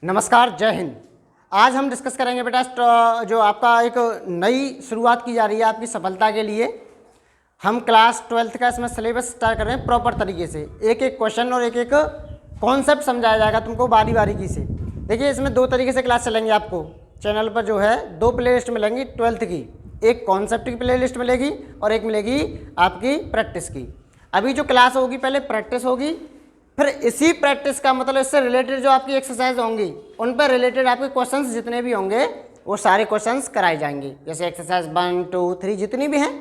नमस्कार, जय हिंद। आज हम डिस्कस करेंगे बेटा जो आपका एक नई शुरुआत की जा रही है आपकी सफलता के लिए। हम क्लास 12th का इसमें सिलेबस स्टार्ट कर रहे हैं प्रॉपर तरीके से। एक एक क्वेश्चन और एक एक कॉन्सेप्ट समझाया जाएगा तुमको बारी बारीकी से। देखिए, इसमें दो तरीके से क्लास चलेंगे। आपको चैनल पर जो है दो प्ले लिस्ट मिलेंगी 12th की, एक कॉन्सेप्ट की प्ले लिस्ट मिलेगी और एक मिलेगी आपकी प्रैक्टिस की। अभी जो क्लास होगी पहले प्रैक्टिस होगी, फिर इसी प्रैक्टिस का मतलब इससे रिलेटेड जो आपकी एक्सरसाइज होंगी उन पर रिलेटेड आपके क्वेश्चंस जितने भी होंगे वो सारे क्वेश्चंस कराए जाएंगे। जैसे एक्सरसाइज 1, 2, 3 जितनी भी हैं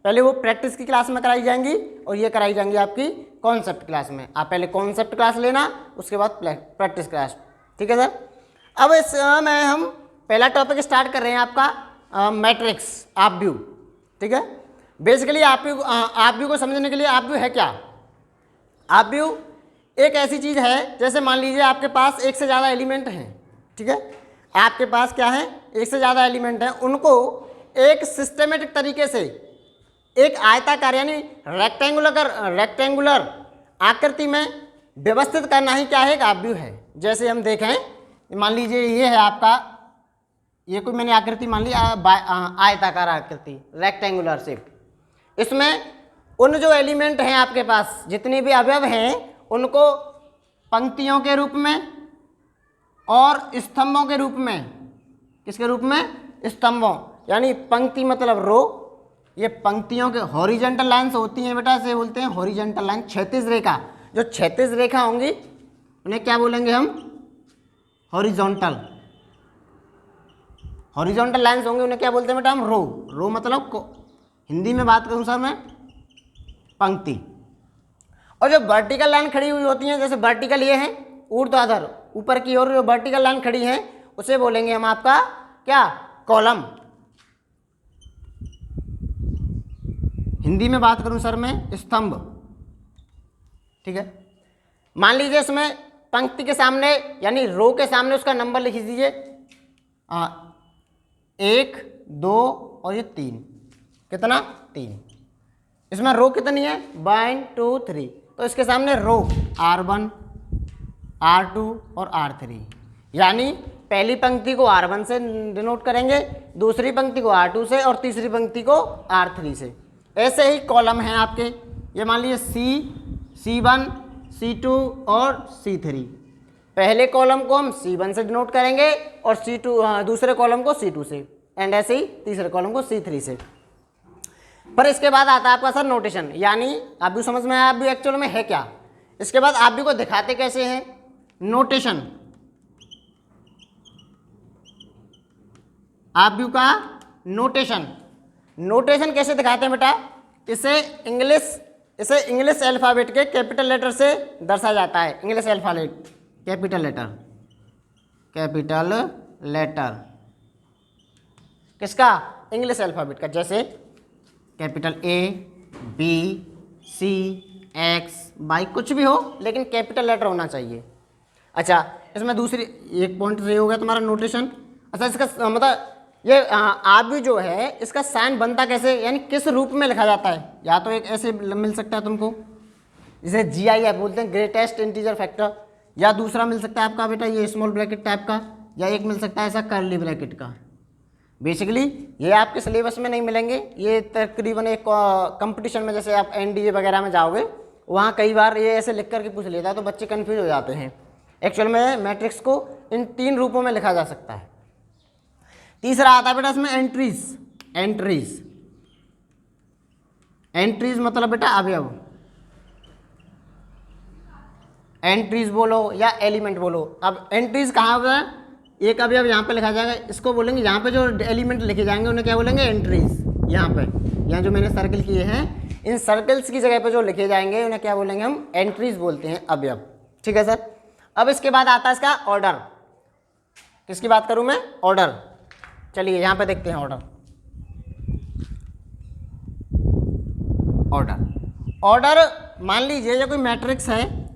पहले वो प्रैक्टिस की क्लास में कराई जाएंगी और ये कराई जाएंगी आपकी कॉन्सेप्ट क्लास में। आप पहले कॉन्सेप्ट क्लास लेना, उसके बाद प्रैक्टिस क्लास। ठीक है सर। अब इसमें हम पहला टॉपिक स्टार्ट कर रहे हैं आपका मैट्रिक्स आप व्यू। ठीक है। बेसिकली आप व्यू को समझने के लिए आप व्यू है क्या? आप व्यू एक ऐसी चीज़ है जैसे मान लीजिए आपके पास एक से ज़्यादा एलिमेंट हैं। ठीक है। आपके पास क्या है? एक से ज़्यादा एलिमेंट हैं, उनको एक सिस्टमेटिक तरीके से एक आयताकार यानी रेक्टेंगुलर आकृति में व्यवस्थित करना ही क्या है? एक आप व्यू है। जैसे हम देखें, मान लीजिए ये है आपका, ये कोई मैंने आकृति मान ली आयताकार आकृति, रेक्टेंगुलर शेप। इसमें उन जो एलिमेंट हैं आपके पास जितने भी अवयव हैं उनको पंक्तियों के रूप में और स्तंभों के रूप में, किसके रूप में? स्तंभों, यानी पंक्ति मतलब रो। ये पंक्तियों के हॉरिजॉन्टल लाइन्स होती हैं बेटा, इसे बोलते हैं हॉरिजॉन्टल लाइन, क्षैतिज रेखा। जो क्षैतिज रेखा होंगी उन्हें क्या बोलेंगे हम? हॉरिजॉन्टल। हॉरिजॉन्टल लाइन्स होंगे उन्हें क्या बोलते हैं बेटा हम? रो। रो मतलब हिंदी में बात करूँ सर मैं, पंक्ति। और जो वर्टिकल लाइन खड़ी हुई होती हैं, जैसे वर्टिकल ये है ऊर्ध्वाधर ऊपर की ओर जो वर्टिकल लाइन खड़ी है उसे बोलेंगे हम आपका क्या? कॉलम। हिंदी में बात करूं सर मैं, स्तंभ। ठीक है। मान लीजिए इसमें पंक्ति के सामने यानी रो के सामने उसका नंबर लिख दीजिए 1, 2 और ये 3। कितना? 3। इसमें रो कितनी है? 1, 2, 3। तो इसके सामने रो R1, R2 और R3, यानी पहली पंक्ति को R1 से डिनोट करेंगे, दूसरी पंक्ति को R2 से और तीसरी पंक्ति को R3 से। ऐसे ही कॉलम हैं आपके। ये मान लीजिए C1, C2 और C3। पहले कॉलम को हम C1 से डिनोट करेंगे और दूसरे कॉलम को C2 से, एंड ऐसे ही तीसरे कॉलम को C3 से। पर इसके बाद आता है आपका सर नोटेशन, यानी आप भी समझ में आया आप भी एक्चुअल में है क्या। इसके बाद आप भी को दिखाते कैसे हैं? नोटेशन। आप भी का नोटेशन। नोटेशन कैसे दिखाते हैं बेटा? इसे इंग्लिश अल्फाबेट के कैपिटल लेटर से दर्शाया जाता है। इंग्लिश अल्फाबेट कैपिटल लेटर किसका? इंग्लिश अल्फाबेट का। जैसे capital A, B, C, X, Y कुछ भी हो लेकिन कैपिटल लेटर होना चाहिए। अच्छा, इसमें दूसरी एक पॉइंट ये हो गया तुम्हारा नोटेशन। अच्छा, इसका मतलब ये आप भी जो है इसका साइन बनता कैसे, यानी किस रूप में लिखा जाता है? या तो एक ऐसे मिल सकता है तुमको, जिसे GIF बोलते हैं, ग्रेटेस्ट इंटीजर फैक्टर, या दूसरा मिल सकता है आपका बेटा ये स्मॉल ब्रैकेट टाइप का, या एक मिल सकता है ऐसा कर्ली ब्रैकेट का। बेसिकली ये आपके सिलेबस में नहीं मिलेंगे। ये तकरीबन एक कंपटीशन में जैसे आप NDA वगैरह में जाओगे वहाँ कई बार ये ऐसे लिख करके पूछ लेता है तो बच्चे कंफ्यूज हो जाते हैं। एक्चुअल में मैट्रिक्स को इन 3 रूपों में लिखा जा सकता है। तीसरा आता है बेटा इसमें एंट्रीज मतलब बेटा अवयव। एंट्रीज बोलो या एलिमेंट बोलो। अब एंट्रीज कहाँ पर? एक अवयव यहाँ पे लिखा जाएगा, इसको बोलेंगे, यहाँ पे जो एलिमेंट लिखे जाएंगे उन्हें क्या बोलेंगे? एंट्रीज। यहाँ पे यहाँ जो मैंने सर्कल किए हैं इन सर्कल्स की जगह पे जो लिखे जाएंगे उन्हें क्या बोलेंगे हम? एंट्रीज बोलते हैं, अवयव। ठीक है सर। अब इसके बाद आता है इसका ऑर्डर। किसकी बात करूँ मैं? ऑर्डर। चलिए यहाँ पे देखते हैं ऑर्डर। मान लीजिए ये कोई मैट्रिक्स है,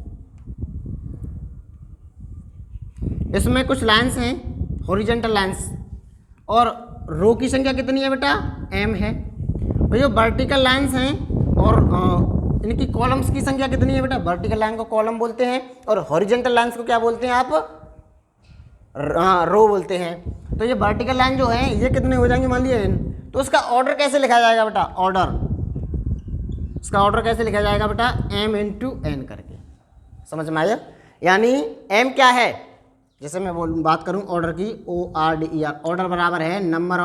इसमें कुछ लाइंस हैं हॉरिजॉन्टल लाइंस, और रो की संख्या कितनी है बेटा? m है। और जो वर्टिकल लाइंस हैं और इनकी कॉलम्स की संख्या कितनी है बेटा? वर्टिकल लाइन को कॉलम बोलते हैं और हॉरिजॉन्टल लाइंस को क्या बोलते हैं आप? रो बोलते हैं। तो ये वर्टिकल लाइन जो है ये कितने हो जाएंगे मान लिया n, तो उसका ऑर्डर कैसे लिखा जाएगा बेटा, ऑर्डर, इसका ऑर्डर कैसे लिखा जाएगा बेटा, m इंटू एन करके। समझ में आया? यानी m क्या है, जैसे मैं बात करूं ऑर्डर की, ORDER, ऑर्डर बराबर है number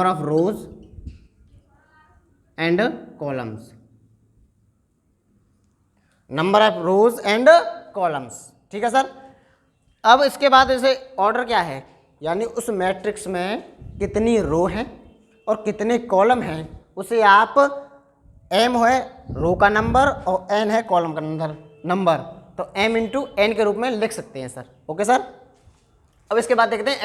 of rose and columns, number of rose and columns. ठीक है सर। अब इसके बाद जैसे ऑर्डर क्या है, यानी उस मैट्रिक्स में कितनी रो है और कितने कॉलम हैं, उसे आप m है रो का नंबर और n है कॉलम का नंबर, तो m इंटू एन के रूप में लिख सकते हैं सर। Okay sir. अब इसके बाद देखते हैं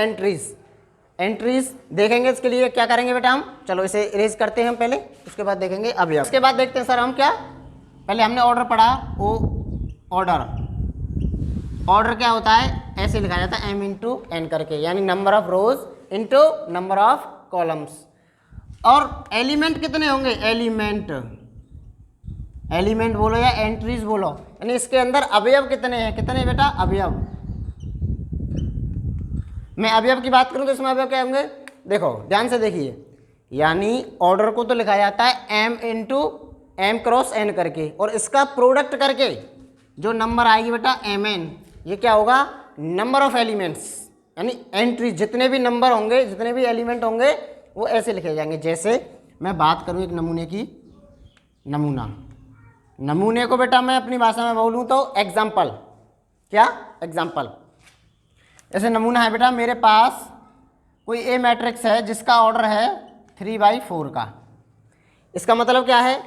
एंट्रीज देखेंगे। इसके लिए क्या करेंगे बेटा हम, चलो इसे इरेज करते हैं हम पहले, उसके बाद देखेंगे अवयव। इसके बाद देखते हैं सर हम क्या, पहले हमने ऑर्डर पढ़ा, ऑर्डर क्या होता है, ऐसे लिखा जाता है m इंटू एन करके, यानी number of rose into number of columns. और एलिमेंट कितने होंगे, एलिमेंट बोलो या एंट्रीज बोलो, यानी इसके अंदर अवयव कितने हैं, कितने बेटा अवयव। मैं अवयव की बात करूं तो इसमें अवयव क्या होंगे, देखो ध्यान से देखिए, यानी ऑर्डर को तो लिखा जाता है m into M cross N करके, और इसका प्रोडक्ट करके जो नंबर आएगी बेटा mn, ये क्या होगा, नंबर ऑफ एलिमेंट्स, यानी एंट्री, जितने भी नंबर होंगे, जितने भी एलिमेंट होंगे वो ऐसे लिखे जाएंगे। जैसे मैं बात करूं एक नमूने की, नमूने को बेटा मैं अपनी भाषा में बोलूं तो एग्जाम्पल, क्या एग्जाम्पल। जैसे नमूना है बेटा, मेरे पास कोई ए मैट्रिक्स है जिसका ऑर्डर है 3/4 का। इसका मतलब क्या है,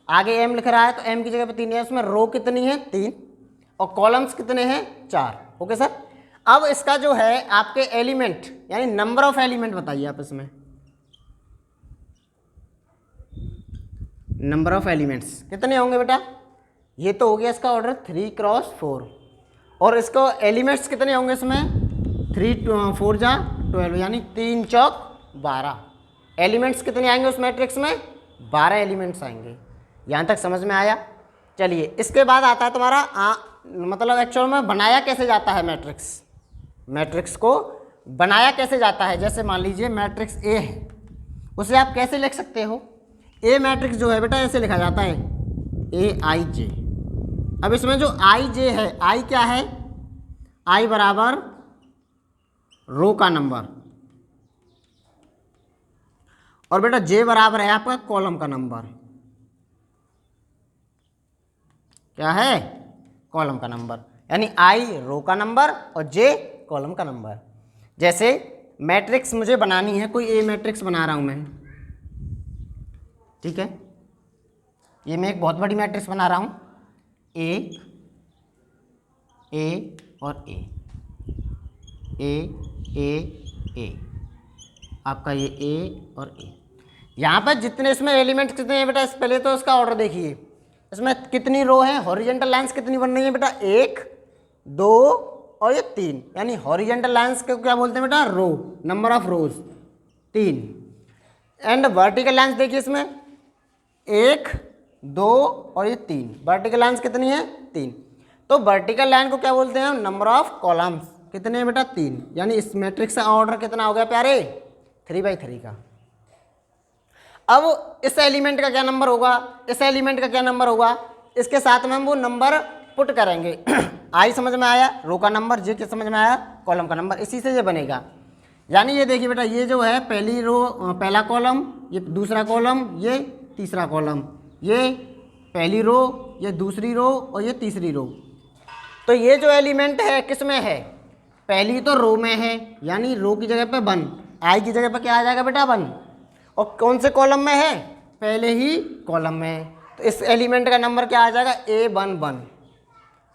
आगे m लिख रहा है तो m की जगह पे 3 है, उसमें रो कितनी है 3 और कॉलम्स कितने हैं 4। Okay sir. अब इसका जो है आपके एलिमेंट, यानी नंबर ऑफ एलिमेंट बताइए आप इसमें, नंबर ऑफ एलिमेंट्स कितने होंगे बेटा, ये तो हो गया इसका ऑर्डर 3x4, और इसको एलिमेंट्स कितने होंगे इसमें, 3 4 जा 12, यानी 3 चौक 12। एलिमेंट्स कितने आएंगे उस मैट्रिक्स में, 12 एलिमेंट्स आएंगे। यहाँ तक समझ में आया? चलिए इसके बाद आता है तुम्हारा मतलब एक्चुअल में बनाया कैसे जाता है मैट्रिक्स को बनाया कैसे जाता है। जैसे मान लीजिए मैट्रिक्स ए है, उसे आप कैसे लिख सकते हो, ए मैट्रिक्स जो है बेटा ऐसे लिखा जाता है AIJ। अब इसमें जो IJ है, आई क्या है, आई बराबर रो का नंबर, और बेटा जे बराबर है आपका कॉलम का नंबर, क्या है, कॉलम का नंबर, यानी आई रो का नंबर और जे कॉलम का नंबर। जैसे मैट्रिक्स मुझे बनानी है, कोई ए मैट्रिक्स बना रहा हूं मैं, ठीक है, ये मैं एक बहुत बड़ी मैट्रिक्स बना रहा हूं, ए और ए आपका ये ए और ए। यहाँ पर जितने इसमें एलिमेंट्स कितने हैं बेटा, पहले तो इसका ऑर्डर देखिए, इसमें कितनी रो है, हॉरिजॉन्टल लाइंस कितनी बन रही है बेटा, 1 2 और ये 3, यानी हॉरिजॉन्टल लाइंस को क्या बोलते हैं बेटा, row, number of rows 3। And vertical lines देखिए इसमें 1 2 और ये 3, वर्टिकल लाइंस कितनी है 3। तो वर्टिकल लाइन को क्या बोलते हैं, नंबर ऑफ कॉलम्स कितने हैं बेटा 3, यानी इस मैट्रिक्स का ऑर्डर कितना हो गया प्यारे, 3/3 का। अब इस एलिमेंट का क्या नंबर होगा, इस एलिमेंट का क्या नंबर होगा, इसके साथ में हम वो नंबर पुट करेंगे। आई समझ में आया, रो का नंबर, जे के समझ में आया, कॉलम का नंबर, इसी से ये बनेगा। यानी ये देखिए बेटा, ये जो है पहली रो पहला कॉलम, ये दूसरा कॉलम, ये तीसरा कॉलम, ये पहली रो, ये दूसरी रो और ये तीसरी रो। तो ये जो एलिमेंट है किस में है, पहली तो रो में है, यानी रो की जगह पे 1, आई की जगह पे क्या आ जाएगा बेटा 1, और कौन से कॉलम में है, पहले ही कॉलम में है, तो इस एलिमेंट का नंबर क्या आ जाएगा, A11।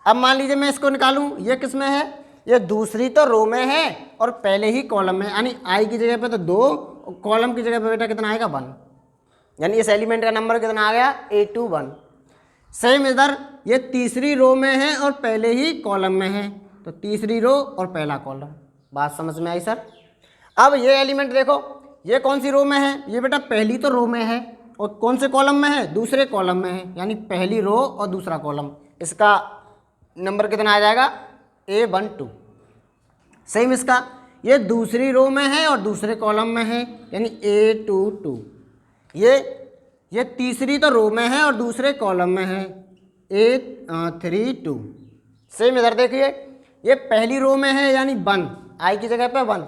अब मान लीजिए मैं इसको निकालूं, ये किस में है, ये दूसरी तो रो में है और पहले ही कॉलम में, यानी आई की जगह पे तो 2 और कॉलम की जगह पे बेटा कितना आएगा 1, यानी इस एलिमेंट का नंबर कितना आ गया, A21। सेम इधर ये तीसरी रो में है और पहले ही कॉलम में है, तो तीसरी रो और पहला कॉलम। बात समझ में आई सर? अब ये एलिमेंट देखो, ये कौन सी रो में है, ये बेटा पहली तो रो में है और कौन से कॉलम में है, दूसरे कॉलम में है, यानी पहली रो और दूसरा कॉलम, इसका नंबर कितना आ जाएगा A12। सेम इसका, ये दूसरी रो में है और दूसरे कॉलम में है, यानी A22। ये तीसरी तो रो में है और दूसरे कॉलम में है, A32। सेम इधर देखिए, ये पहली रो में है यानी 1, आई की जगह पे 1।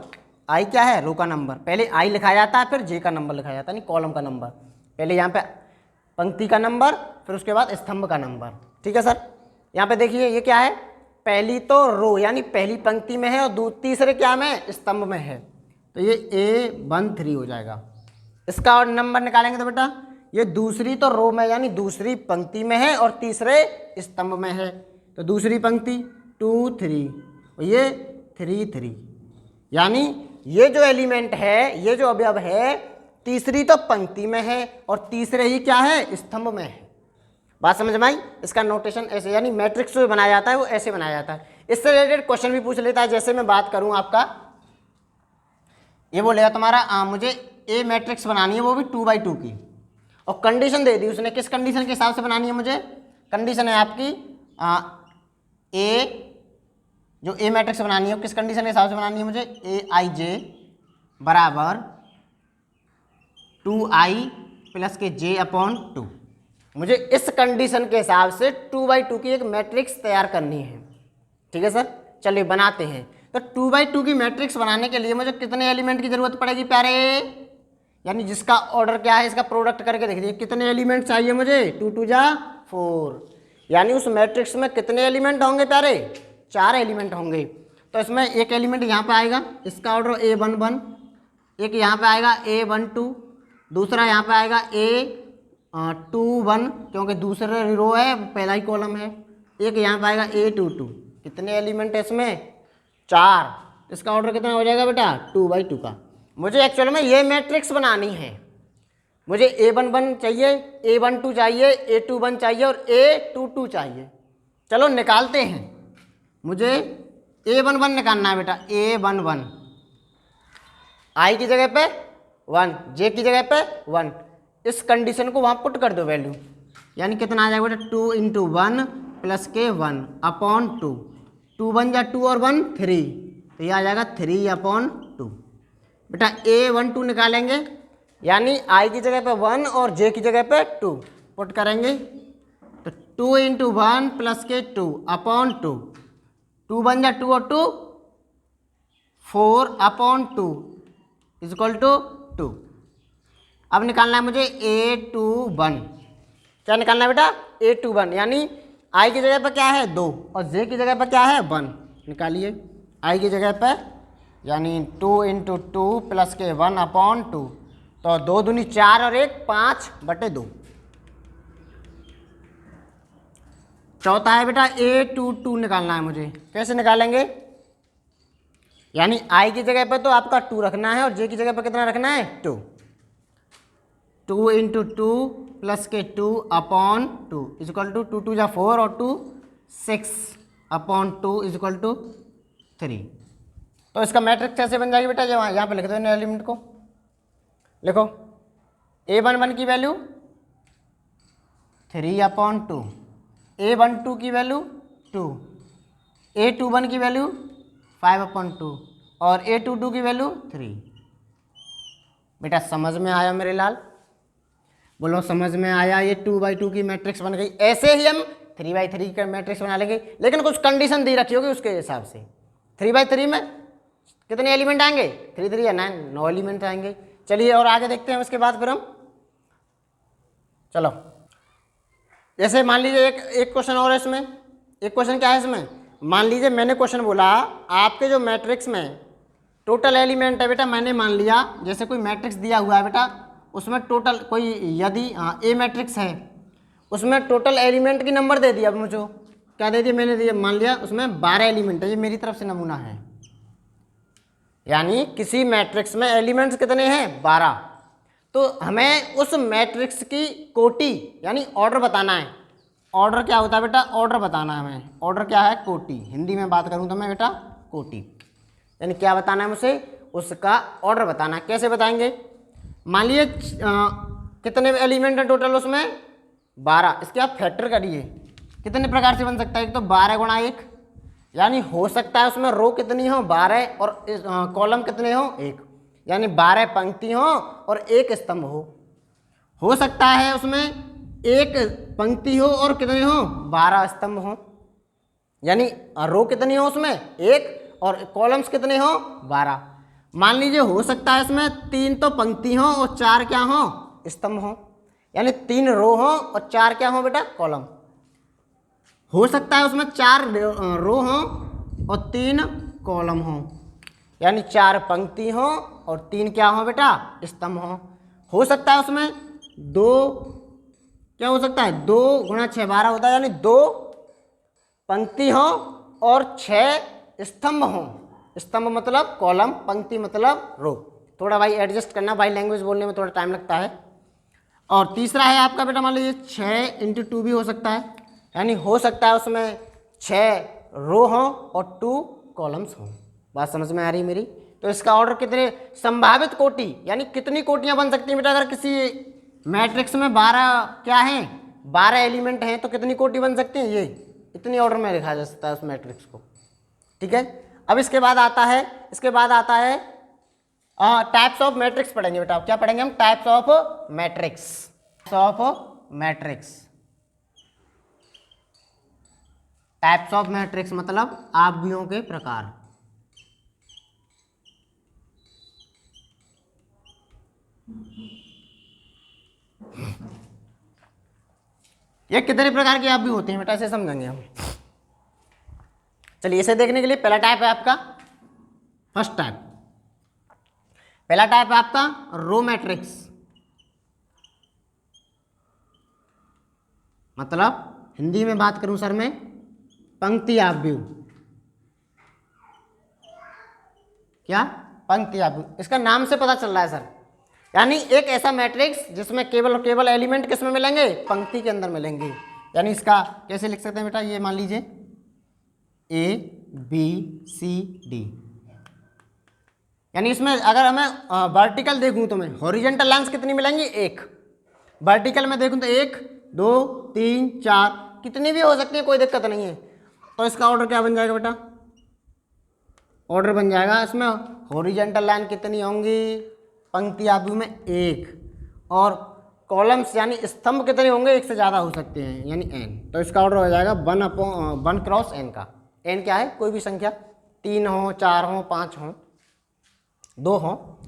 आई क्या है? रो का नंबर। पहले आई लिखा जाता है, फिर जे का नंबर लिखा जाता है, यानी कॉलम का नंबर। पहले यहाँ पे पंक्ति का नंबर, फिर उसके बाद स्तंभ का नंबर। ठीक है सर। यहाँ पे देखिए ये क्या है? पहली तो रो यानी पहली पंक्ति में है और तीसरे क्या में? स्तंभ में है, तो ये A13 हो जाएगा। इसका और नंबर निकालेंगे तो बेटा ये दूसरी तो रो में यानी दूसरी पंक्ति में है और तीसरे स्तंभ में है, तो दूसरी पंक्ति 2 3 और ये 3 3, यानी ये जो एलिमेंट है, ये जो अवयव है, तीसरी तो पंक्ति में है और तीसरे ही क्या है? स्तंभ में है। बात समझ में आई? इसका नोटेशन ऐसे, यानी मैट्रिक्स जो बनाया जाता है वो ऐसे बनाया जाता है। इससे रिलेटेड क्वेश्चन भी पूछ लेता है। जैसे मैं बात करूं आपका, ये बोलेगा तुम्हारा मुझे ए मैट्रिक्स बनानी है, वो भी 2 बाई 2 की, और कंडीशन दे दी उसने। किस कंडीशन के हिसाब से बनानी है मुझे? कंडीशन है आपकी जो ए मैट्रिक्स बनानी है किस कंडीशन के हिसाब से बनानी है मुझे? Aij बराबर 2i प्लस के j अपॉन 2। मुझे इस कंडीशन के हिसाब से 2 बाई 2 की एक मैट्रिक्स तैयार करनी है। ठीक है सर, चलिए बनाते हैं। तो 2 बाई 2 की मैट्रिक्स बनाने के लिए मुझे कितने एलिमेंट की जरूरत पड़ेगी प्यारे? यानी जिसका ऑर्डर क्या है, इसका प्रोडक्ट करके देख लीजिए कितने एलिमेंट चाहिए मुझे? 2 2 जा 4, यानी उस मैट्रिक्स में कितने एलिमेंट होंगे प्यारे? 4 एलिमेंट होंगे। तो इसमें एक एलिमेंट यहाँ पे आएगा, इसका ऑर्डर A11, एक यहाँ पे आएगा A12, दूसरा यहाँ पे आएगा A21 क्योंकि दूसरा रो है, पहला ही कॉलम है, एक यहाँ पे आएगा A22। कितने एलिमेंट है इसमें? 4। इसका ऑर्डर कितना हो जाएगा बेटा? 2 बाई 2 का। मुझे एक्चुअल में ये मैट्रिक्स बनानी है। मुझे A11 चाहिए, A12 चाहिए, A21 चाहिए और A22 चाहिए। चलो निकालते हैं। मुझे A11 निकालना है बेटा। A11 आई की जगह पे 1, जे की जगह पे 1। इस कंडीशन को वहाँ पुट कर दो वैल्यू, यानी कितना आ जाएगा बेटा? 2 इंटू 1 प्लस के 1 अपॉन 2। 2 1 जा 2 और 1 3, तो ये आ जाएगा 3 अपॉन 2। बेटा A12 निकालेंगे, यानी आई की जगह पे 1 और जे की जगह पे 2 पुट करेंगे, तो 2 इंटू 1 प्लस के 2 अपॉन 2। 2 1 जा 2 और 2 4 अपॉन 2 इज इक्वल टू 2। अब निकालना है मुझे A21। क्या निकालना है बेटा? A21, यानी आई की जगह पर क्या है? 2 और जे की जगह पर क्या है? 1। निकालिए आई की जगह पर, यानी 2 इंटू 2 प्लस के 1 अपॉन 2, तो 2 दूनी 4 और 1 5 बटे 2। चौथा है बेटा A22 निकालना है मुझे। कैसे निकालेंगे? यानी आई की जगह पर तो आपका 2 रखना है और जे की जगह पर कितना रखना है? 2। 2 इंटू 2 प्लस के 2 अपॉन 2 इज इक्वल टू 2 2 जा 4 और 2 6 अपॉन 2 इज इक्वल टू 3। तो इसका मैट्रिक्स कैसे बन जाएगी बेटा? जब यहाँ पे लिख दो इन एलिमेंट को, लिखो A11 की वैल्यू 3 अपॉन 2, A12 की वैल्यू 2, A21 की वैल्यू 5 अपॉन 2 और A22 की वैल्यू 3। बेटा समझ में आया मेरे लाल? बोलो समझ में आया? ये 2 बाई 2 की मैट्रिक्स बन गई। ऐसे ही हम 3 बाई 3 का मैट्रिक्स बना लेंगे, लेकिन कुछ कंडीशन दी रखी होगी उसके हिसाब से। 3 बाई 3 में कितने एलिमेंट आएंगे? 3 3 या 9 एलिमेंट आएंगे। चलिए और आगे देखते हैं उसके बाद फिर हम। चलो जैसे मान लीजिए एक क्वेश्चन और है इसमें। एक क्वेश्चन क्या है इसमें? मान लीजिए मैंने क्वेश्चन बोला आपके जो मैट्रिक्स में टोटल एलिमेंट है बेटा, मैंने मान लिया जैसे कोई मैट्रिक्स दिया हुआ है बेटा, उसमें टोटल कोई यदि ए मैट्रिक्स है, उसमें टोटल एलिमेंट की नंबर दे दिया। अब मुझे क्या दे दिया? मैंने दिया मान लिया उसमें 12 एलिमेंट है। ये मेरी तरफ से नमूना है, यानी किसी मैट्रिक्स में एलिमेंट्स कितने हैं? 12। तो हमें उस मैट्रिक्स की कोटि यानी ऑर्डर बताना है। ऑर्डर क्या होता है बेटा? ऑर्डर बताना है हमें। ऑर्डर क्या है? कोटि। हिंदी में बात करूं तो मैं बेटा कोटि, यानी क्या बताना है मुझे? उसका ऑर्डर बताना है। कैसे बताएंगे? मान लीजिए कितने एलिमेंट है टोटल उसमें? 12। इसके आप फैक्टर करिए, कितने प्रकार से बन सकता है? एक तो 12 गुणा 1, यानी हो सकता है उसमें रो कितनी हो 12 और कॉलम कितने हो 1, यानी 12 पंक्ति हो और 1 स्तंभ हो सकता है उसमें 1 पंक्ति हो और कितने हो 12 स्तंभ हो, यानी रो कितनी हो उसमें 1 और कॉलम्स कितने हो 12। मान लीजिए हो सकता है इसमें 3 तो पंक्ति हो और 4 क्या हो स्तंभ हो, यानी 3 रो हो और 4 क्या हो बेटा कॉलम। हो सकता है उसमें 4 रो हो और 3 कॉलम हो, यानी 4 पंक्ति हो और 3 क्या हो बेटा स्तंभ हो सकता है उसमें 2 क्या हो सकता है 2 गुणा 6 12 होता है, यानी 2 पंक्ति हो और 6 स्तंभ हो। स्तंभ मतलब कॉलम, पंक्ति मतलब रो। थोड़ा भाई एडजस्ट करना, भाई लैंग्वेज बोलने में थोड़ा टाइम लगता है। और तीसरा है आपका बेटा मान लीजिए 6 × 2 भी हो सकता है, यानी हो सकता है उसमें 6 रो हो और 2 कॉलम्स हो। बात समझ में आ रही मेरी? तो इसका ऑर्डर कितने संभावित कोटि, यानी कितनी कोटियां बन सकती हैं बेटा अगर किसी मैट्रिक्स में 12 क्या हैं 12 एलिमेंट हैं तो कितनी कोटि बन सकती हैं, ये इतनी ऑर्डर में लिखा जा सकता है उस मैट्रिक्स को। ठीक है, अब इसके बाद आता है टाइप्स ऑफ मैट्रिक्स पढ़ेंगे बेटा। क्या पढ़ेंगे हम? टाइप्स ऑफ मैट्रिक्स मतलब आव्यूहों के प्रकार। ये कितने प्रकार के आव्यूह होते हैं बेटा, इसे समझेंगे हम। चलिए इसे देखने के लिए पहला टाइप है आपका, फर्स्ट टाइप, पहला टाइप है आपका रो मैट्रिक्स, मतलब हिंदी में बात करूं सर मैं पंक्ति आव्यूह। क्या? पंक्ति आव्यूह। इसका नाम से पता चल रहा है सर, यानी एक ऐसा मैट्रिक्स जिसमें केवल और केवल एलिमेंट किस में मिलेंगे? पंक्ति के अंदर मिलेंगे। यानी इसका कैसे लिख सकते हैं बेटा, ये मान लीजिए ABCD, यानी इसमें अगर हमें वर्टिकल देखूं तो मैं हॉरिजेंटल लाइंस कितनी मिलेंगी? 1। वर्टिकल में देखूं तो 1 2 3 4 कितनी भी हो सकती है, कोई दिक्कत नहीं है। तो इसका ऑर्डर क्या बन जाएगा बेटा? ऑर्डर बन जाएगा इसमें हॉरिजेंटल लाइन कितनी होंगी पंक्ति आव्यूह में? 1, और कॉलम्स यानी स्तंभ कितने होंगे? 1 से ज़्यादा हो सकते हैं, यानी n। तो इसका ऑर्डर हो जाएगा 1 क्रॉस n का। n क्या है? कोई भी संख्या, 3 हो 4 हो 5 हो 2 हो।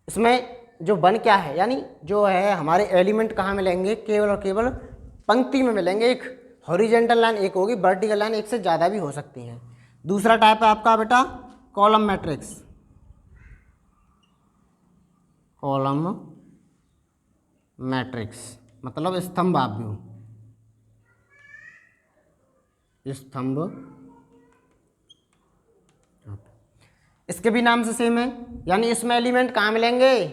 इसमें जो 1 क्या है, यानी जो है हमारे एलिमेंट कहाँ मिलेंगे? केवल और केवल पंक्ति में मिलेंगे। एक हॉरिजेंटल लाइन 1 होगी, वर्टिकल लाइन 1 से ज़्यादा भी हो सकती हैं। दूसरा टाइप है आपका बेटा कॉलम मैट्रिक्स, कॉलम मैट्रिक्स मतलब स्तंभ आव्यूह, स्तंभ। इसके भी नाम से सेम है, यानी इसमें एलिमेंट कहाँ मिलेंगे?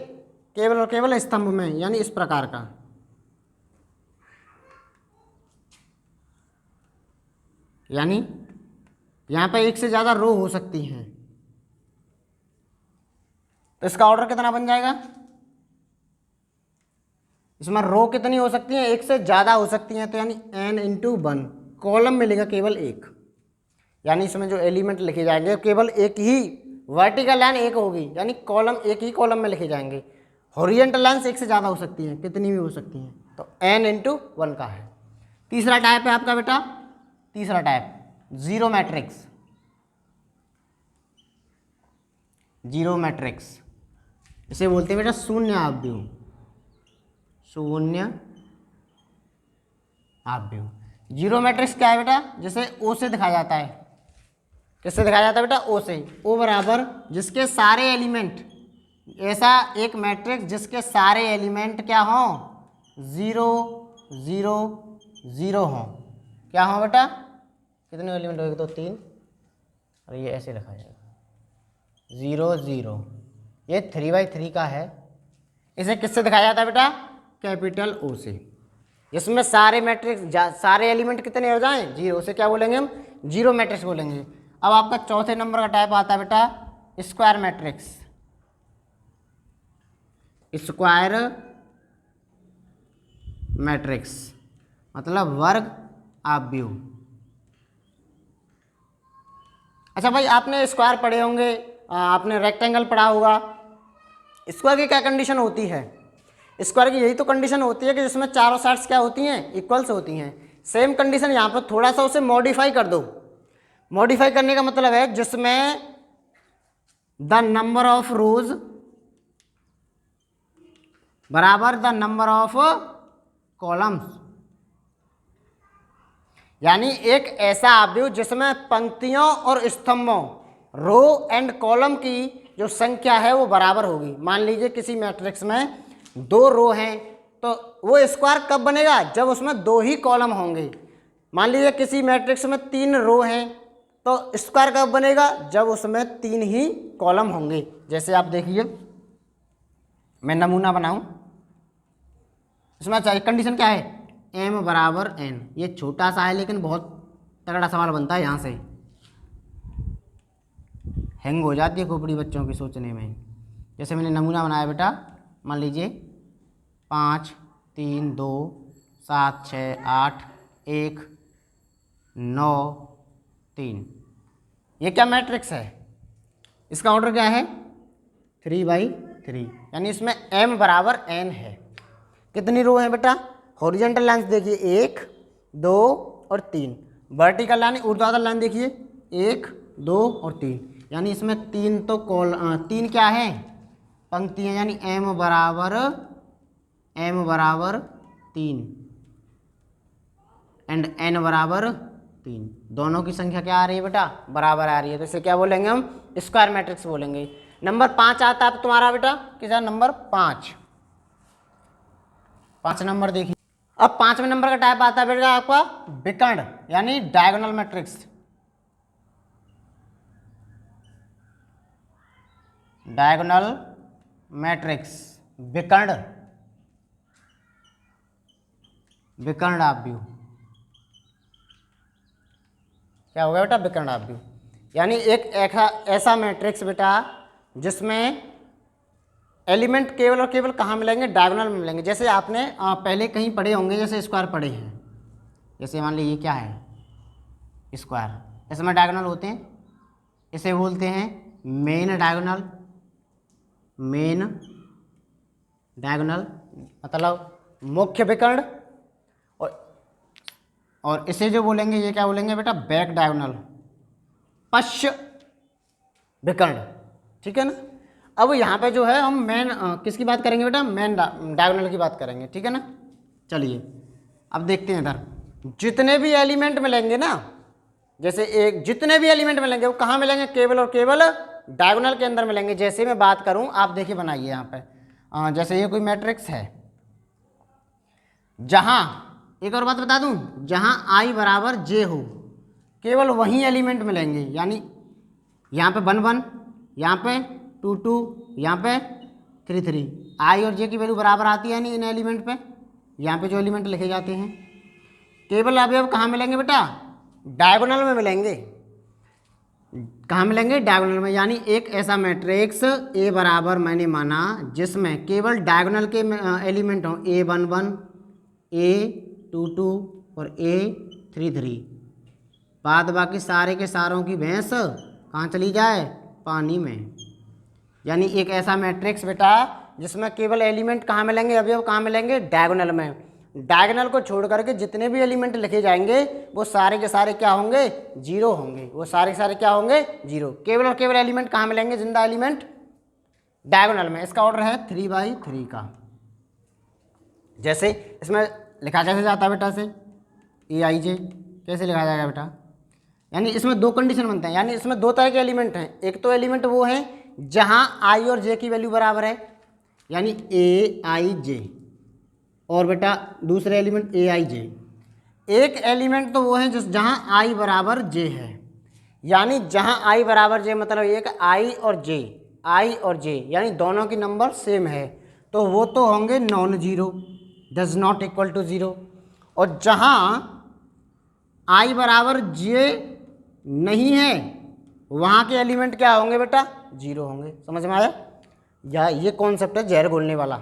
केवल और केवल स्तंभ में, यानी इस प्रकार का। यानी यहाँ पे 1 से ज़्यादा रो हो सकती हैं। तो इसका ऑर्डर कितना बन जाएगा? इसमें रो कितनी हो सकती हैं? 1 से ज़्यादा हो सकती हैं, तो यानी n × 1। कॉलम मिलेगा केवल 1, यानी इसमें जो एलिमेंट लिखे जाएंगे केवल एक ही वर्टिकल लाइन 1 होगी, यानी कॉलम एक ही कॉलम में लिखे जाएंगे। हॉरिजेंटल लाइन्स 1 से ज़्यादा हो सकती हैं, कितनी भी हो सकती हैं, तो n × 1 का है। तीसरा टाइप है आपका बेटा, तीसरा type zero matrix, zero matrix इसे बोलते हैं बेटा शून्य आव्यूह, शून्य आव्यूह। जीरो मैट्रिक्स क्या है बेटा? जैसे ओ से दिखाया जाता है। किससे दिखाया जाता है बेटा? ओ से। ओ बराबर जिसके सारे एलिमेंट, ऐसा एक मैट्रिक्स जिसके सारे एलिमेंट क्या हो? 0 0 0 हो। क्या हो बेटा? कितने एलिमेंट हो? 1 2 3, और ये ऐसे लिखा जाएगा 0 0। ये 3×3 का है। इसे किससे दिखाया जाता है बेटा? कैपिटल O से। इसमें सारे मैट्रिक्स सारे एलिमेंट कितने हो जाएं? 0 से क्या बोलेंगे हम? जीरो मैट्रिक्स बोलेंगे। अब आपका चौथे नंबर का टाइप आता है बेटा स्क्वायर मैट्रिक्स, स्क्वायर मैट्रिक्स मतलब वर्ग आव्यूह। अच्छा भाई, आपने स्क्वायर पढ़े होंगे, आपने रेक्टेंगल पढ़ा होगा। स्क्वायर की क्या कंडीशन होती है? स्क्वायर की यही तो कंडीशन होती है कि जिसमें चारों साइड्स क्या होती हैं, इक्वल्स होती हैं। सेम कंडीशन यहाँ पर थोड़ा सा उसे मॉडिफाई कर दो। मॉडिफाई करने का मतलब है जिसमें द नंबर ऑफ रोज बराबर द नंबर ऑफ कॉलम्स, यानी एक ऐसा अवयव जिसमें पंक्तियों और स्तंभों, रो एंड कॉलम की जो संख्या है वो बराबर होगी। मान लीजिए किसी मैट्रिक्स में 2 रो हैं, तो वो स्क्वायर कब बनेगा? जब उसमें 2 ही कॉलम होंगे। मान लीजिए किसी मैट्रिक्स में 3 रो हैं, तो स्क्वायर कब बनेगा? जब उसमें 3 ही कॉलम होंगे। जैसे आप देखिए, मैं नमूना बनाऊं, इसमें चाहिए कंडीशन क्या है? m बराबर n। ये छोटा सा है लेकिन बहुत तगड़ा सवाल बनता है, यहाँ से हैंग हो जाती है खोपड़ी बच्चों की सोचने में। जैसे मैंने नमूना बनाया बेटा, मान लीजिए 5 3 2 7 6 8 1 9 3। ये क्या मैट्रिक्स है? इसका ऑर्डर क्या है? 3/3, यानी इसमें m बराबर n है। कितनी रो है बेटा? हॉरिजॉन्टल लाइन देखिए 1 2 और 3, वर्टिकल लाइन ऊर्ध्वाधर लाइन देखिए 1 2 और 3, यानी इसमें 3 तो 3 क्या है? पंक्तियाँ, यानी m बराबर 3 एंड n बराबर 3। दोनों की संख्या क्या आ रही है बेटा? बराबर आ रही है। तो इसे क्या बोलेंगे हम? स्क्वायर मैट्रिक्स बोलेंगे। नंबर 5 आता है तुम्हारा बेटा, कितना? नंबर 5 नंबर देखिए। अब 5वें नंबर का टाइप आता है बेटा आपका विकर्ण, यानी डायगोनल मैट्रिक्स। डायगोनल मैट्रिक्स, विकर्ण आव्यूह। क्या हो गया बेटा? विकर्ण आव्यूह, यानी एक ऐसा मैट्रिक्स बेटा जिसमें एलिमेंट केवल और केवल कहाँ मिलेंगे? डायगोनल में मिलेंगे। जैसे आपने पहले कहीं पढ़े होंगे, जैसे स्क्वायर पढ़े हैं। जैसे मान लीजिए क्या है? स्क्वायर, इसमें डायगोनल होते हैं, इसे बोलते हैं मेन डायगोनल। मेन डायगोनल मतलब मुख्य विकर्ण, और इसे जो बोलेंगे ये क्या बोलेंगे बेटा? बैक डायगोनल, पश्च विकर्ण। ठीक है ना? अब यहाँ पे जो है हम मेन किसकी बात करेंगे बेटा? मेन डायगोनल की बात करेंगे। ठीक है ना? चलिए अब देखते हैं इधर। जितने भी एलिमेंट मिलेंगे ना, जैसे जितने भी एलिमेंट मिलेंगे वो कहाँ मिलेंगे? केवल और केवल डायगोनल के अंदर मिलेंगे। जैसे मैं बात करूँ, आप देखिए बनाइए यहाँ पे, जैसे ये कोई मैट्रिक्स है, जहाँ एक और बात बता दूँ, जहाँ i बराबर j हो, केवल वहीं एलिमेंट मिलेंगे। यानी यहाँ पे 1 1, यहाँ पे 2 2, यहाँ पे 3 3। i और j की वैल्यू बराबर आती है, यानी इन एलिमेंट पे, यहाँ पे जो एलिमेंट लिखे जाते हैं, केवल अवयव कहाँ मिलेंगे बेटा? डायगोनल में मिलेंगे। कहाँ मिलेंगे? डायगोनल में। यानी एक ऐसा मैट्रिक्स A बराबर मैंने माना जिसमें केवल डायगोनल के एलिमेंट हों, A11, A22 और A33, बाद बाकी सारे के सारों की भैंस कहाँ चली जाए? पानी में। यानी एक ऐसा मैट्रिक्स बेटा जिसमें केवल एलिमेंट कहाँ मिलेंगे? अवयव कहाँ मिलेंगे? डायगोनल में। डायगोनल को छोड़ करके जितने भी एलिमेंट लिखे जाएंगे वो सारे के सारे क्या होंगे? 0 होंगे। वो सारे के सारे क्या होंगे? 0। केवल और केवल एलिमेंट कहाँ मिलेंगे? जिंदा एलिमेंट डायगोनल में। इसका ऑर्डर है 3/3 का। जैसे इसमें लिखा कैसे जाता है बेटा? से AIJ कैसे लिखा जाएगा बेटा? यानी इसमें 2 कंडीशन बनते हैं। यानी इसमें 2 तरह के एलिमेंट हैं। एक तो एलिमेंट वो हैं जहाँ i और j की वैल्यू बराबर है, यानी AIJ, और बेटा दूसरे एलिमेंट AIJ। एक एलिमेंट तो वो है जहाँ i बराबर j है, यानी जहाँ i बराबर j मतलब ये कि i और j यानी दोनों की नंबर सेम है, तो वो तो होंगे non zero, does not equal to 0। और जहाँ i बराबर j नहीं है वहाँ के एलिमेंट क्या होंगे बेटा? 0 होंगे। समझ में आया? या ये कॉन्सेप्ट है जहर घोलने वाला।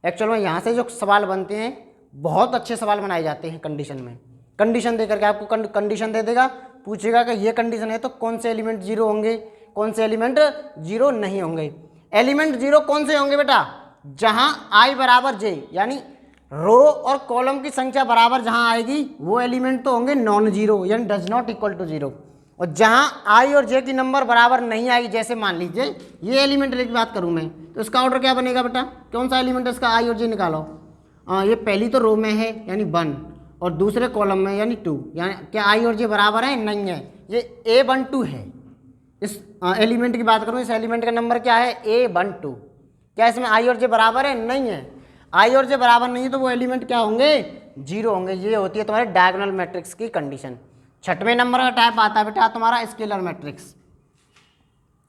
एक्चुअल में यहाँ से जो सवाल बनते हैं बहुत अच्छे सवाल बनाए जाते हैं कंडीशन में। कंडीशन दे करके आपको कंडीशन दे देगा, पूछेगा कि ये कंडीशन है तो कौन से एलिमेंट जीरो होंगे, कौन से एलिमेंट जीरो नहीं होंगे। एलिमेंट जीरो कौन से होंगे बेटा, जहां आई बराबर जे, यानी रो और कॉलम की संख्या बराबर जहां आएगी वो एलिमेंट तो होंगे नॉन जीरो, यानी does not equal to zero. और जहां आई और जे की नंबर बराबर नहीं आएगी, जैसे मान लीजिए ये एलिमेंट की बात करूं मैं, तो इसका ऑर्डर क्या बनेगा बेटा, कौन सा एलिमेंट है इसका, आई और जे निकालो। ये पहली तो रो में है यानी 1, और दूसरे कॉलम में यानी 2, यानी क्या आई और जे बराबर है, नहीं है, ये A12 है। इस एलिमेंट की बात करूं, इस एलिमेंट का नंबर क्या है, A12। क्या इसमें आई और जे बराबर है, नहीं है, आई और जे बराबर नहीं है, तो वो एलिमेंट क्या होंगे, जीरो होंगे। ये होती है तुम्हारे डायगोनल मैट्रिक्स की कंडीशन। छठवें नंबर का टाइप आता है बेटा तुम्हारा स्केलर मैट्रिक्स।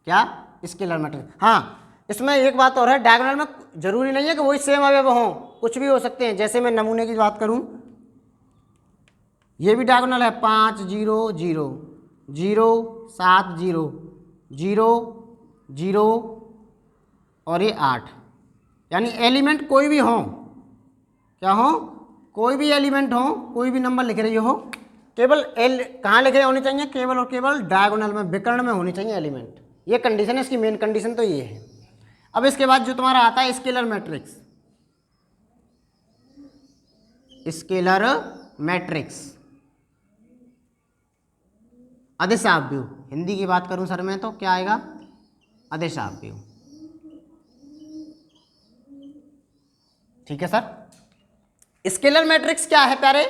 क्या, स्केलर मैट्रिक्स। हाँ, इसमें एक बात और है, डायगोनल में जरूरी नहीं है कि वही सेम अवयव हों, कुछ भी हो सकते हैं। जैसे मैं नमूने की बात करूं, ये भी डायगोनल है, 5 0 0 0 7 0 0 0 और ये 8, यानी एलिमेंट कोई भी हो, क्या हो, कोई भी एलिमेंट हो, कोई भी नंबर लिख रही हो, केवल कहाँ लिखे होनी चाहिए, केवल और केवल डायगोनल में, विकर्ण में होनी चाहिए एलिमेंट। ये कंडीशन है, इसकी मेन कंडीशन तो ये है। अब इसके बाद जो तुम्हारा आता है स्केलर मैट्रिक्स, स्केलर मैट्रिक्स अदिशाव्यू, हिंदी की बात करूं सर मैं तो क्या आएगा, अदिशाव्यू। ठीक है सर। स्केलर मैट्रिक्स क्या है प्यारे,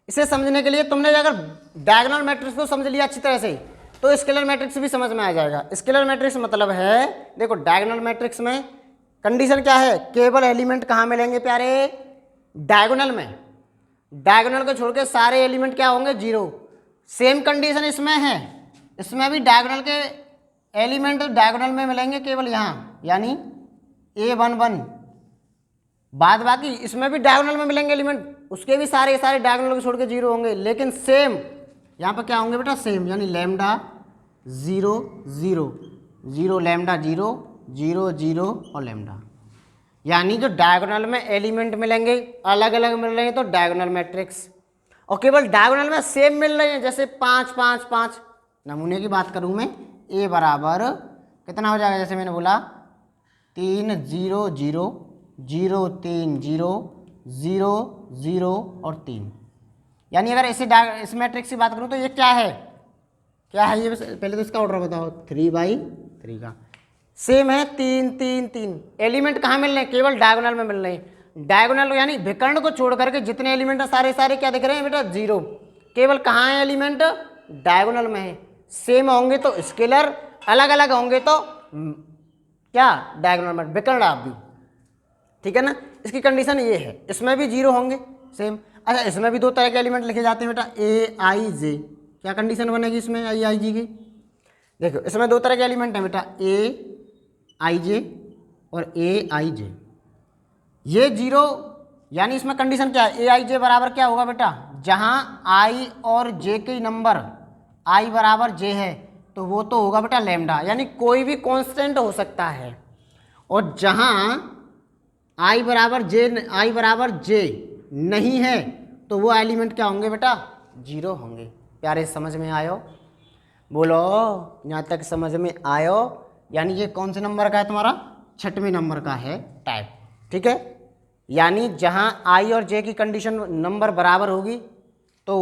इसे समझने के लिए तुमने अगर डायगोनल मैट्रिक्स को समझ लिया अच्छी तरह से, तो स्केलर मैट्रिक्स भी समझ में आ जाएगा। स्केलर मैट्रिक्स मतलब है, देखो डायगोनल मैट्रिक्स में कंडीशन क्या है, केवल एलिमेंट कहाँ मिलेंगे प्यारे, डायगोनल में। डायगोनल को छोड़ के सारे एलिमेंट क्या होंगे, जीरो। सेम कंडीशन इसमें है, इसमें भी डायगोनल के एलिमेंट डायगोनल में मिलेंगे केवल यहाँ, यानी A11। बाद बाकी इसमें भी डायगोनल में मिलेंगे एलिमेंट, उसके भी सारे डायगोनल को छोड़ के जीरो होंगे, लेकिन सेम यहाँ पर क्या होंगे बेटा, सेम, यानी लैम्डा 0 0 0 लैम्डा 0 0 0 और लैम्डा। यानी जो डायगोनल में एलिमेंट मिलेंगे अलग अलग मिल रहे हैं तो डायगोनल मैट्रिक्स, और केवल डायगोनल में सेम मिल रहे हैं, जैसे 5 5 5। नमूने की बात करूँ मैं, A बराबर कितना हो जाएगा, जैसे मैंने बोला 3 0 0 0 3 0 0 0 और 3। यानी अगर इस मैट्रिक्स की बात करूँ तो ये क्या है, क्या है ये, पहले तो इसका ऑर्डर बताओ, 3/3 का सेम है, 3 3 3। एलिमेंट कहाँ मिल रहे हैं, केवल डायगोनल में मिल रहे हैं। डायगोनल यानी विकर्ण को छोड़ करके जितने एलिमेंट है सारे क्या दिख रहे हैं बेटा, जीरो। केवल कहाँ है एलिमेंट, डायगोनल में है। सेम होंगे तो स्केलर, अलग अलग होंगे तो क्या, डायगोनल में विकर्ण आप भी। ठीक है ना, इसकी कंडीशन ये है, इसमें भी जीरो होंगे सेम। अच्छा, इसमें भी दो तरह के एलिमेंट लिखे जाते हैं बेटा, A I J। क्या कंडीशन बनेगी इसमें A I J की, देखो इसमें दो तरह के एलिमेंट हैं बेटा, A I J और A I J। ये जीरो, यानी इसमें कंडीशन क्या है, A I J बराबर क्या होगा बेटा, जहां I और J के नंबर I बराबर J है तो वो तो होगा बेटा लैम्डा, यानी कोई भी कांस्टेंट हो सकता है। और जहां I बराबर J नहीं है तो वो एलिमेंट क्या होंगे बेटा, जीरो होंगे। प्यारे समझ में आयो, बोलो यहाँ तक समझ में आयो। यानी ये कौन से नंबर का है तुम्हारा, 6वें नंबर का है टाइप। ठीक है, यानी जहाँ I और J की कंडीशन नंबर बराबर होगी तो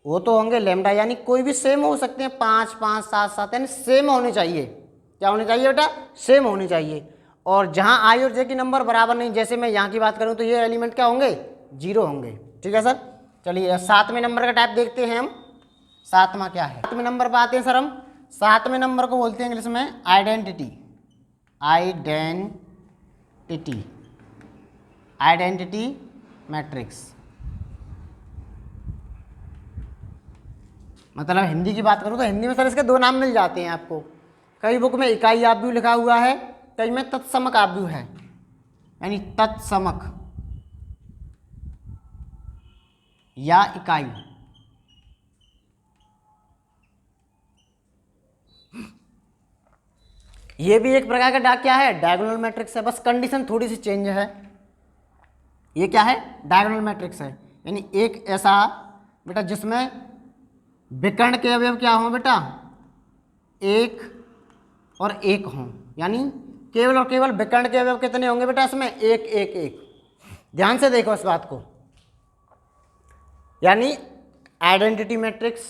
वो तो होंगे लैम्डा, यानी कोई भी सेम हो सकते हैं, 5 5 7 7, यानी सेम होने चाहिए। क्या होने चाहिए बेटा, सेम होने चाहिए। और जहाँ I और J की नंबर बराबर नहीं, जैसे मैं यहाँ की बात करूँ तो ये एलिमेंट क्या होंगे, जीरो होंगे। ठीक है सर, चलिए 7वें नंबर का टाइप देखते हैं हम। 7वां क्या है, 7वें नंबर पर आते हैं सर हम। 7वें नंबर को बोलते हैं इंग्लिश में आइडेंटिटी। आइडेंटिटी मैट्रिक्स, मतलब हिंदी की बात करूँ तो हिंदी में सर इसके दो नाम मिल जाते हैं आपको। कई बुक में इकाई आव्यूह लिखा हुआ है, कई में तत्समक आव्यूह है, यानी तत्समक या इकाई। ये भी एक प्रकार का क्या है, डायगोनल मैट्रिक्स है, बस कंडीशन थोड़ी सी चेंज है। ये क्या है, डायगोनल मैट्रिक्स है, यानी एक ऐसा बेटा जिसमें विकर्ण के अवयव क्या हों बेटा, एक और एक हों, यानी केवल और केवल विकर्ण के अवयव कितने होंगे बेटा इसमें, एक एक एक। ध्यान से देखो इस बात को, यानी आइडेंटिटी मैट्रिक्स,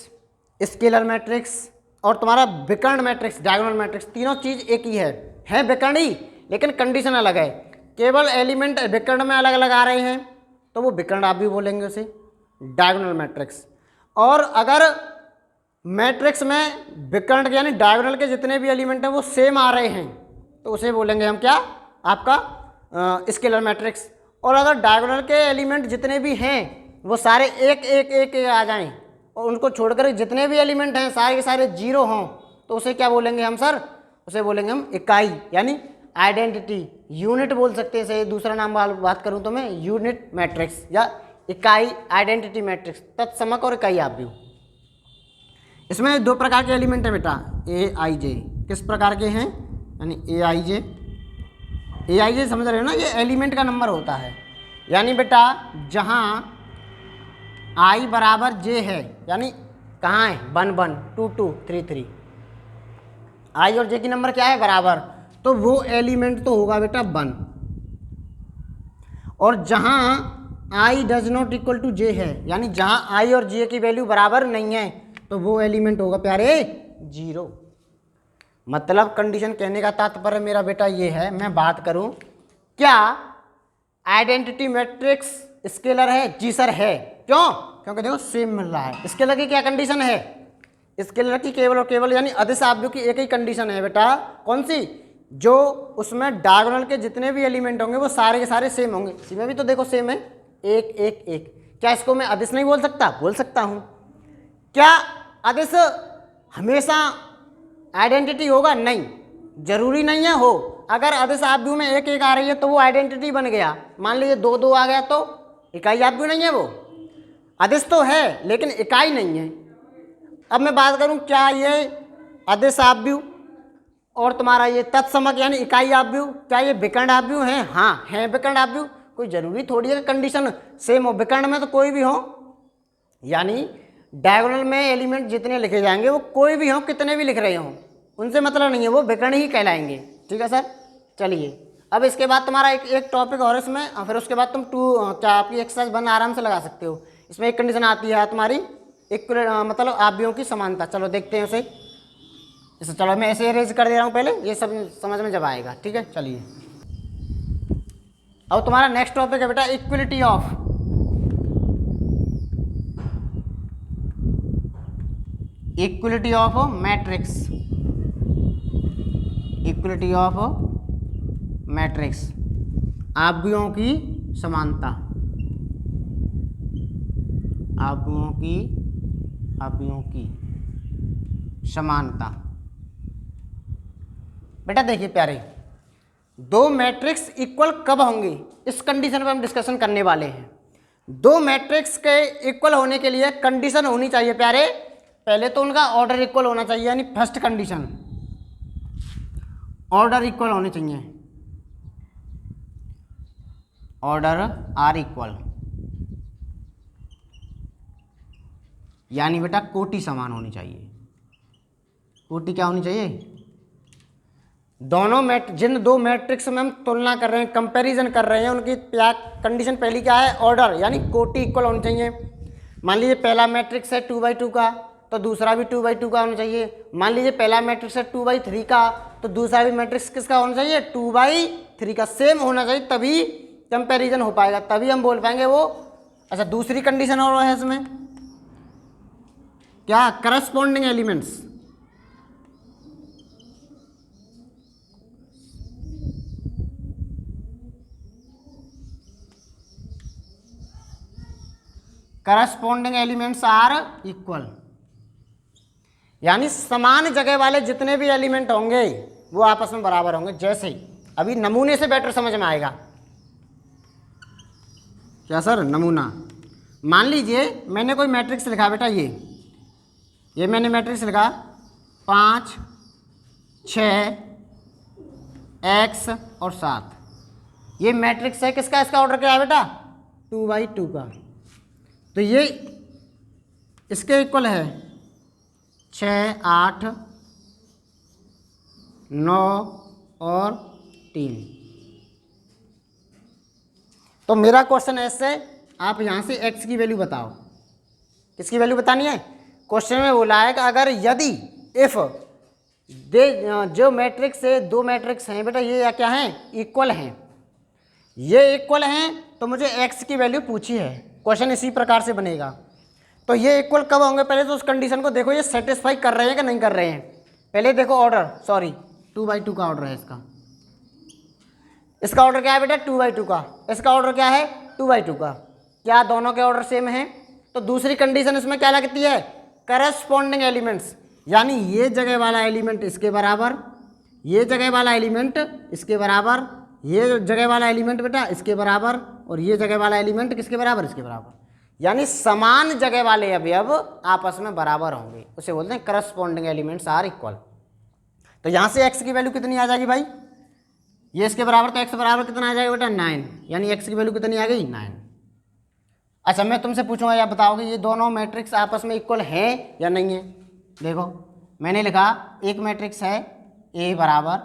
स्केलर मैट्रिक्स और तुम्हारा विकर्ण मैट्रिक्स, डायगोनल मैट्रिक्स, तीनों चीज एक ही है विकर्ण ही, लेकिन कंडीशन अलग है। केवल एलिमेंट विकर्ण में अलग अलग आ रहे हैं तो वो विकर्ण आप भी बोलेंगे उसे, डायगोनल मैट्रिक्स। और अगर मैट्रिक्स में विकर्ण यानी डायगोनल के जितने भी एलिमेंट हैं वो सेम आ रहे हैं तो उसे बोलेंगे हम क्या, आपका स्केलर मैट्रिक्स। और अगर डायगोनल के एलिमेंट जितने भी हैं वो सारे एक एक एक, एक आ जाएं और उनको छोड़कर जितने भी एलिमेंट हैं सारे के सारे जीरो हों तो उसे क्या बोलेंगे हम सर, उसे बोलेंगे हम इकाई, यानी आइडेंटिटी, यूनिट बोल सकते हैं। से दूसरा नाम बात करूं तो मैं यूनिट मैट्रिक्स या इकाई, आइडेंटिटी मैट्रिक्स, तत्समक और इकाई आप भी। इसमें दो प्रकार के एलिमेंट है बेटा, ए आई जे। किस प्रकार के हैं, यानी ए आई जे, ए आई जे समझ रहे हो ना, ये एलिमेंट का नंबर होता है। यानी बेटा जहाँ आई बराबर जे है, यानी कहाँ है, 1 1 2 2 3 3, आई और जे की नंबर क्या है, बराबर, तो वो एलिमेंट तो होगा बेटा 1। और जहाँ i does not equal to j है, यानी जहाँ आई और जे की वैल्यू बराबर नहीं है तो वो एलिमेंट होगा प्यारे 0। मतलब कंडीशन कहने का तात्पर्य मेरा बेटा ये है, मैं बात करूं क्या आइडेंटिटी मैट्रिक्स स्केलर है, जी सर है। क्यों, क्योंकि देखो सेम मिल रहा है। स्केलर की क्या कंडीशन है, स्केलर की केवल और केवल यानी अदिश आव्यूह की एक ही कंडीशन है बेटा, कौन सी, जो उसमें डायगोनल के जितने भी एलिमेंट होंगे वो सारे के सारे सेम होंगे। इसमें भी तो देखो सेम है, एक एक एक। क्या इसको मैं अदिश नहीं बोल सकता, बोल सकता हूं। क्या अदिश हमेशा आइडेंटिटी होगा, नहीं, जरूरी नहीं है हो। अगर अदिश आव्यूह में एक एक आ रही है तो वो आइडेंटिटी बन गया। मान लीजिए 2 2 आ गया तो इकाई आव्यूह नहीं है, वो अदिश तो है लेकिन इकाई नहीं है। अब मैं बात करूं क्या ये अदिश आव्यूह और तुम्हारा ये तत्समक यानी इकाई आव्यूह, क्या ये विकर्ण आव्यूह हैं, हाँ है विकर्ण आव्यूह। कोई जरूरी थोड़ी है कंडीशन सेम हो, विकर्ण में तो कोई भी हो, यानी डायगोनल में एलिमेंट जितने लिखे जाएंगे वो कोई भी हो, कितने भी लिख रहे हो, उनसे मतलब नहीं है, वो विकर्ण ही कहलाएंगे। ठीक है सर, चलिए अब इसके बाद तुम्हारा एक टॉपिक और इसमें, और फिर उसके बाद तुम क्या आपकी एक्सरसाइज 1 आराम से लगा सकते हो। इसमें एक कंडीशन आती है तुम्हारी मतलब आव्यूहों की समानता। चलो देखते हैं उसे। इसे चलो मैं ऐसे अरेंज कर दे रहा हूँ पहले, ये सब समझ में जब आएगा। ठीक है, चलिए अब तुम्हारा नेक्स्ट टॉपिक है बेटा equality of matrix. Equality of matrix, आव्यूहों की समानता, आव्यूहों की समानता। बेटा देखिए प्यारे, दो मैट्रिक्स इक्वल कब होंगी, इस कंडीशन पर हम डिस्कशन करने वाले हैं। दो मैट्रिक्स के इक्वल होने के लिए कंडीशन होनी चाहिए प्यारे, पहले तो उनका ऑर्डर इक्वल होना चाहिए, यानी फर्स्ट कंडीशन ऑर्डर इक्वल होने चाहिए, ऑर्डर आर इक्वल, यानी बेटा कोटि समान होनी चाहिए। कोटि क्या होनी चाहिए, दोनों जिन दो मैट्रिक्स में हम तुलना कर रहे हैं, कंपैरिजन कर रहे हैं, उनकी कंडीशन पहली क्या है, ऑर्डर, यानी कोटि इक्वल होनी चाहिए। मान लीजिए पहला मैट्रिक्स है 2/2 का तो दूसरा भी 2/2 का होना चाहिए। मान लीजिए पहला मैट्रिक्स है 2/3 का तो दूसरा भी मैट्रिक्स किसका होना चाहिए, 2/3 का, सेम होना चाहिए, तभी कंपैरिजन हो पाएगा, तभी हम बोल पाएंगे वो। अच्छा दूसरी कंडीशन और है इसमें क्या, corresponding elements, corresponding elements are equal, यानी समान जगह वाले जितने भी एलिमेंट होंगे वो आपस में बराबर होंगे। जैसे अभी नमूने से बेटर समझ में आएगा। क्या सर, नमूना, मान लीजिए मैंने कोई मैट्रिक्स लिखा बेटा, ये मैंने मैट्रिक्स लिखा 5 6 x और 7, ये मैट्रिक्स है किसका, इसका ऑर्डर क्या है बेटा 2/2 का, तो ये इसके इक्वल है 6, 8, 9 और 3। तो मेरा क्वेश्चन ऐसे, आप यहाँ से x की वैल्यू बताओ। किसकी वैल्यू बतानी है? क्वेश्चन में बोला है कि अगर यदि इफ दे जो मैट्रिक्स से दो मैट्रिक्स हैं बेटा, ये या क्या हैं? इक्वल हैं। ये इक्वल हैं तो मुझे x की वैल्यू पूछी है। क्वेश्चन इसी प्रकार से बनेगा। तो ये इक्वल कब होंगे? पहले तो उस कंडीशन को देखो, ये सेटिस्फाई कर रहे हैं कि नहीं कर रहे हैं। पहले देखो ऑर्डर, सॉरी 2/2 का ऑर्डर है इसका ऑर्डर क्या है बेटा? 2/2 का। इसका ऑर्डर क्या है? 2/2 का। क्या दोनों के ऑर्डर सेम हैं? तो दूसरी कंडीशन इसमें क्या लगती है? करस्पॉन्डिंग एलिमेंट्स, यानी ये जगह वाला एलिमेंट इसके बराबर, ये जगह वाला एलिमेंट इसके बराबर, ये जगह वाला एलिमेंट बेटा इसके बराबर, और ये जगह वाला एलिमेंट किसके बराबर? इसके बराबर। यानी समान जगह वाले अवयव आपस में बराबर होंगे, उसे बोलते हैं करस्पॉन्डिंग एलिमेंट्स आर इक्वल। तो यहाँ से x की वैल्यू कितनी आ जाएगी भाई? ये इसके बराबर, तो x बराबर कितना आ जाएगा बेटा? 9। यानी x की वैल्यू कितनी आ गई? 9। अच्छा, मैं तुमसे पूछूंगा, या बताओगे ये दोनों मैट्रिक्स आपस में इक्वल हैं या नहीं है? देखो मैंने लिखा एक मैट्रिक्स है A बराबर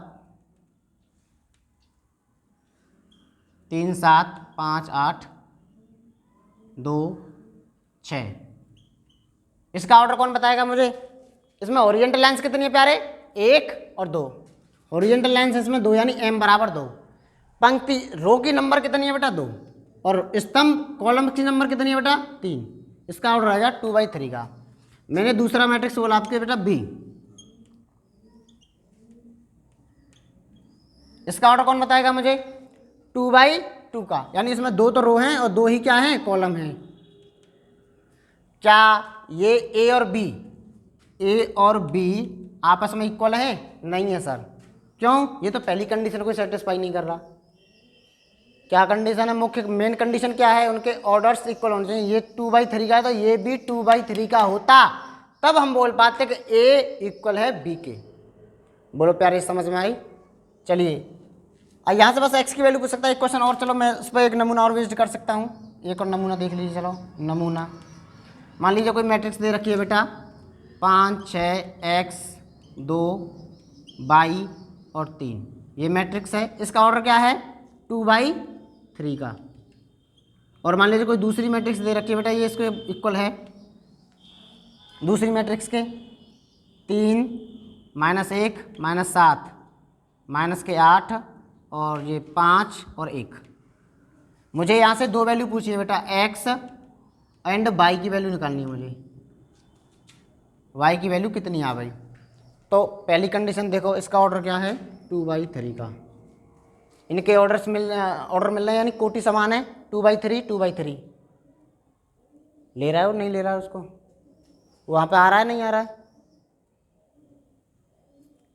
3, 7, 5, 8, 2, 6। इसका ऑर्डर कौन बताएगा मुझे? इसमें ओरिएंटल लाइन्स कितनी है प्यारे? 1 और 2। ओरिएंटल लाइन्स इसमें 2, यानी m बराबर 2। पंक्ति रो की नंबर कितनी है बेटा? 2। और स्तंभ कॉलम की नंबर कितनी है बेटा? 3। इसका ऑर्डर आएगा 2/3 का। मैंने दूसरा मैट्रिक्स बोला आपके बेटा B। इसका ऑर्डर कौन बताएगा मुझे? 2/2 का। यानी इसमें 2 तो रो हैं और 2 ही क्या हैं? कॉलम हैं। क्या ये A और B आपस में इक्वल है? नहीं है सर। क्यों? ये तो पहली कंडीशन को सेटिस्फाई नहीं कर रहा। क्या कंडीशन है? मुख्य मेन कंडीशन क्या है? उनके ऑर्डर्स इक्वल होने चाहिए। ये 2/3 का है तो ये भी 2/3 का होता, तब हम बोल पाते कि A इक्वल है B के। बोलो प्यारे, समझ में आई? चलिए यहाँ से बस x की वैल्यू पूछ सकता है। एक क्वेश्चन और, चलो मैं उस पर एक नमूना और विजिट कर सकता हूँ। एक और नमूना देख लीजिए। चलो नमूना, मान लीजिए कोई मैट्रिक्स दे रखी है बेटा 5, 6, x, 2, y और 3। ये मैट्रिक्स है। इसका ऑर्डर क्या है? 2/3 का। और मान लीजिए कोई दूसरी मैट्रिक्स दे रखी है बेटा, ये इसके इक्वल है दूसरी मैट्रिक्स के 3, -1, -7, -8 और ये 5 और 1। मुझे यहाँ से 2 वैल्यू पूछी है बेटा, x एंड y की वैल्यू निकालनी है मुझे। y की वैल्यू कितनी आ गई? तो पहली कंडीशन देखो, इसका ऑर्डर क्या है? 2/3 का। इनके ऑर्डर मिल रहे हैं, यानी कोटि समान है। 2/3 ले रहा है और नहीं ले रहा है उसको? वहाँ पे आ रहा है, नहीं आ रहा है?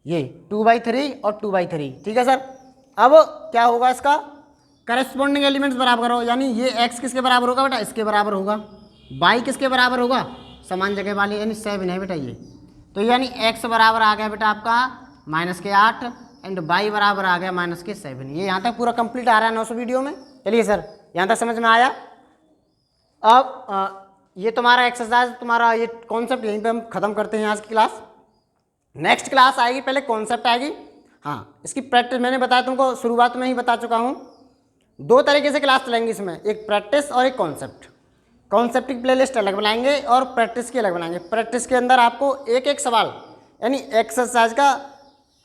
ये 2/3 और 2/3, ठीक है सर। अब क्या होगा? इसका करस्पॉन्डिंग एलिमेंट्स बराबर करो, यानी ये x किसके बराबर होगा बेटा? इसके बराबर होगा। y किसके बराबर होगा? समान जगह वाले, यानी 7 है बेटा ये। तो यानी x बराबर आ गया बेटा आपका -8 एंड y बराबर आ गया -7। ये यहाँ तक पूरा कंप्लीट आ रहा है 900 वीडियो में। चलिए सर, यहाँ तक समझ में आया? अब ये तुम्हारा एक्सरसाइज, तुम्हारा ये कॉन्सेप्ट यहीं पे हम ख़त्म करते हैं आज की क्लास। नेक्स्ट क्लास आएगी, पहले कॉन्सेप्ट आएगी। हाँ, इसकी प्रैक्टिस मैंने बताया तुमको, शुरुआत में ही बता चुका हूँ। 2 तरीके से क्लास चलेंगी इसमें, एक प्रैक्टिस और एक कॉन्सेप्ट। कॉन्सेप्ट की प्लेलिस्ट अलग बनाएंगे और प्रैक्टिस की अलग बनाएंगे। प्रैक्टिस के अंदर आपको एक एक सवाल, यानी एक्सरसाइज का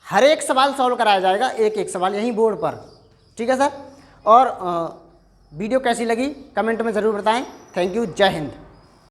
हर एक सवाल सॉल्व कराया जाएगा, एक एक सवाल यहीं बोर्ड पर, ठीक है सर। और वीडियो कैसी लगी कमेंट में ज़रूर बताएं। थैंक यू, जय हिंद।